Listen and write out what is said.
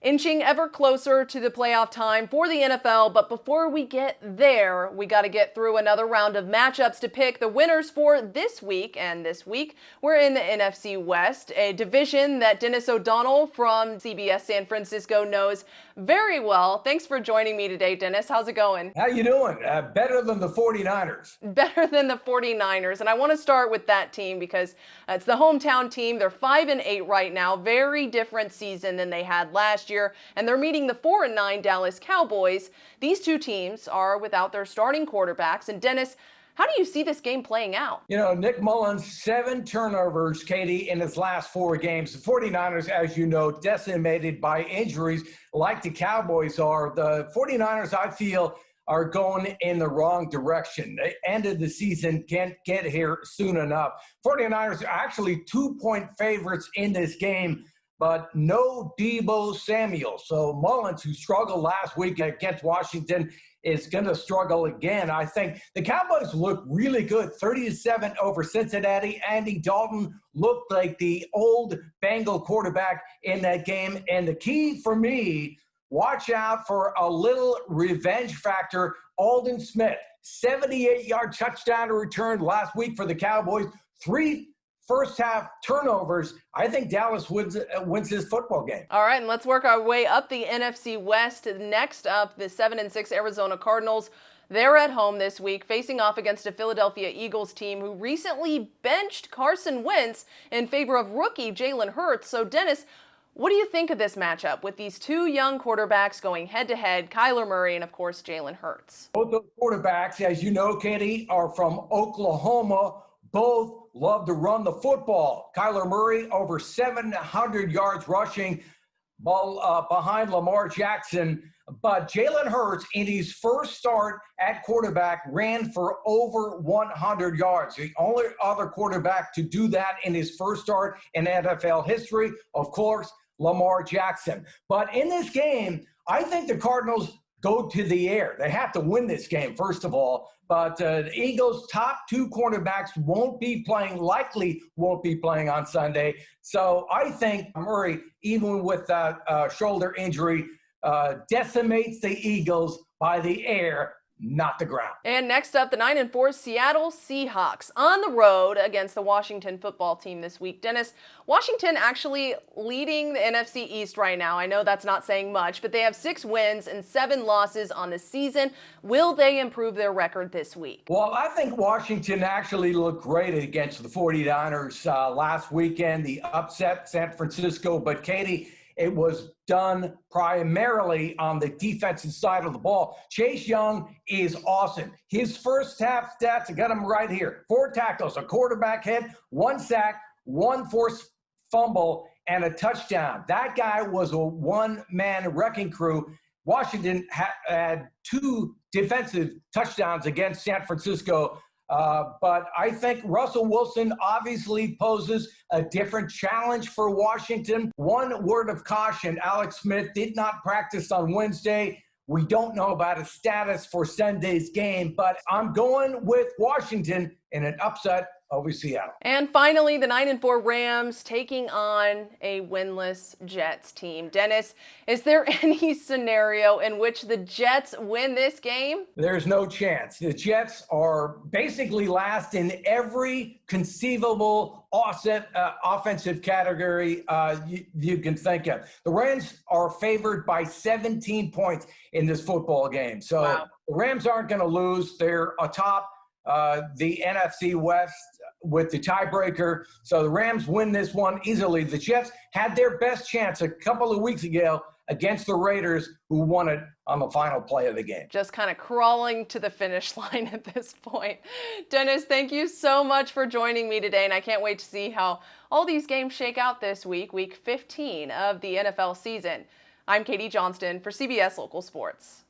inching ever closer to the playoff time for the NFL. But before we get there, we got to get through another round of matchups to pick the winners for this week. And this week, we're in the NFC West, a division that Dennis O'Donnell from CBS San Francisco knows very well. Thanks for joining me today, Dennis. How's it going? How you doing? Better than the 49ers. Better than the 49ers. And I want to start with that team because it's the hometown team. They're 5-8 right now. Very different season than they had last year. And they're meeting the 4-9 Dallas Cowboys. These two teams are without their starting quarterbacks. And Dennis, how do you see this game playing out? You know, Nick Mullins, 7 turnovers, Katie, in his last 4 games. The 49ers, as you know, decimated by injuries like the Cowboys are. The 49ers, I feel, are going in the wrong direction. The end of the season can't get here soon enough. 49ers are actually 2-point favorites in this game, but no Deebo Samuel. So Mullins, who struggled last week against Washington, is going to struggle again. I think the Cowboys look really good, 30-7 over Cincinnati. Andy Dalton looked like the old Bengal quarterback in that game. And the key for me, watch out for a little revenge factor. Aldon Smith, 78-yard touchdown return last week for the Cowboys. 3 first-half turnovers. I think Dallas wins this football game. All right, and let's work our way up the NFC West. Next up, the 7-6 Arizona Cardinals. They're at home this week, facing off against a Philadelphia Eagles team who recently benched Carson Wentz in favor of rookie Jalen Hurts. So, Dennis, what do you think of this matchup with these two young quarterbacks going head-to-head, Kyler Murray and, of course, Jalen Hurts? Both those quarterbacks, as you know, Katie, are from Oklahoma. Both love to run the football. Kyler Murray, over 700 yards rushing, ball behind Lamar Jackson. But Jalen Hurts, in his first start at quarterback, ran for over 100 yards. The only other quarterback to do that in his first start in NFL history, of course, Lamar Jackson. But in this game, I think the Cardinals go to the air. They have to win this game, first of all. But the Eagles' top 2 cornerbacks likely won't be playing on Sunday. So I think Murray, even with that shoulder injury, decimates the Eagles by the air, not the ground. And next up, the 9-4 Seattle Seahawks on the road against the Washington football team this week. Dennis, Washington actually leading the NFC East right now. I know that's not saying much, but they have 6 wins and 7 losses on the season. Will they improve their record this week? Well, I think Washington actually looked great against the 49ers last weekend. The upset San Francisco, but Katie, it was done primarily on the defensive side of the ball. Chase Young is awesome. His first half stats, I got them right here. 4 tackles, a quarterback hit, 1 sack, 1 forced fumble, and a touchdown. That guy was a one-man wrecking crew. Washington had 2 defensive touchdowns against San Francisco. But I think Russell Wilson obviously poses a different challenge for Washington. One word of caution, Alex Smith did not practice on Wednesday. We don't know about his status for Sunday's game, but I'm going with Washington in an upset over Seattle. And finally, the 9-4 Rams taking on a winless Jets team. Dennis, is there any scenario in which the Jets win this game? There's no chance. The Jets are basically last in every conceivable offensive category you can think of. The Rams are favored by 17 points in this football game. So wow. The Rams aren't going to lose. They're atop the NFC West with the tiebreaker. So the Rams win this one easily. The Jets had their best chance a couple of weeks ago against the Raiders, who won it on the final play of the game. Just kind of crawling to the finish line at this point. Dennis, thank you so much for joining me today, and I can't wait to see how all these games shake out this week, week 15 of the NFL season. I'm Katie Johnston for CBS Local Sports.